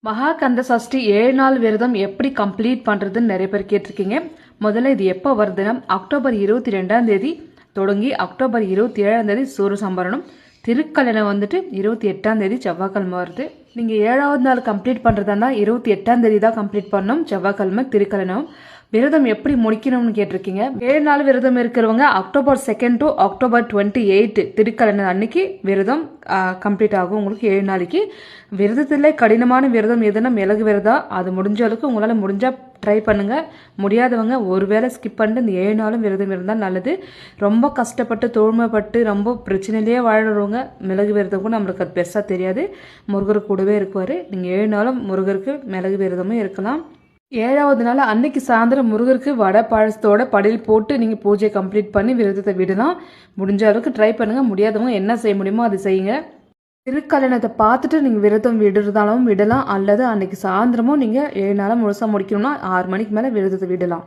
மகா கந்த சஷ்டி 7 நாள் விரதம் எப்படி கம்ப்ளீட் பண்ணுறதுன்னு நிறைய பேர் கேட்டிருக்கீங்க. முதல்ல இது எப்போ வருதுன்னா அக்டோபர் 22ஆம் தேதி தொடங்கி அக்டோபர் 27ஆம் தேதி சூரசம்பரணம், திருக்கல்யாணம் வந்துட்டு 28ஆம் தேதி செவ்வாய்க்கிழமை வருது. நீங்கள் 7வது நாள் கம்ப்ளீட் பண்ணுறதா 28ஆம் தேதி தான் கம்ப்ளீட் பண்ணணும். செவ்வாய்க்கிழமை திருக்கல்யாணம். விரதம் எப்படி முடிக்கணும்னு கேட்டிருக்கீங்க. 7 நாள் விரதம் இருக்கிறவங்க அக்டோபர் 2 to அக்டோபர் 28 திருக்கல்யாணம் அன்னைக்கு விரதம் கம்ப்ளீட் ஆகும். உங்களுக்கு 7 நாளைக்கு விரதத்தில் கடினமான விரதம் எதுனா மிளகு விரதம். அது முடிஞ்ச அளவுக்கு உங்களால் முடிஞ்சால் ட்ரை பண்ணுங்கள். முடியாதவங்க ஒரு வேளை ஸ்கிப் பண்ணிட்டு இந்த 7 நாளும் விரதம் இருந்தால் நல்லது. ரொம்ப கஷ்டப்பட்டு தோழ்மைப்பட்டு ரொம்ப பிரச்சனையிலேயே வாழ்கிறவங்க மிளகு விரதம் கூட நம்மளுக்கு அது பெருசாக தெரியாது. முருகர் கூடவே இருக்குவார். நீங்கள் 7 நாளும் முருகருக்கு மிளகு விரதமும் இருக்கலாம். 7வது நாள் அன்னைக்கு சாயந்தரம் முருகருக்கு வடை பாயசத்தோட படையல் போட்டு நீங்கள் பூஜையை கம்ப்ளீட் பண்ணி விரதத்தை விடலாம். முடிஞ்ச அளவுக்கு ட்ரை பண்ணுங்கள். முடியாதவங்க என்ன செய்ய முடியுமோ அது செய்யுங்க. திருக்கல்யாணத்தை பார்த்துட்டு நீங்கள் விரதம் விடுறதாலும் விடலாம், அல்லது அன்னைக்கு சாயந்தரமும் நீங்கள் 7 நாளாக முழுசாக முடிக்கணும்னா 6 மணிக்கு மேலே விரதத்தை விடலாம்.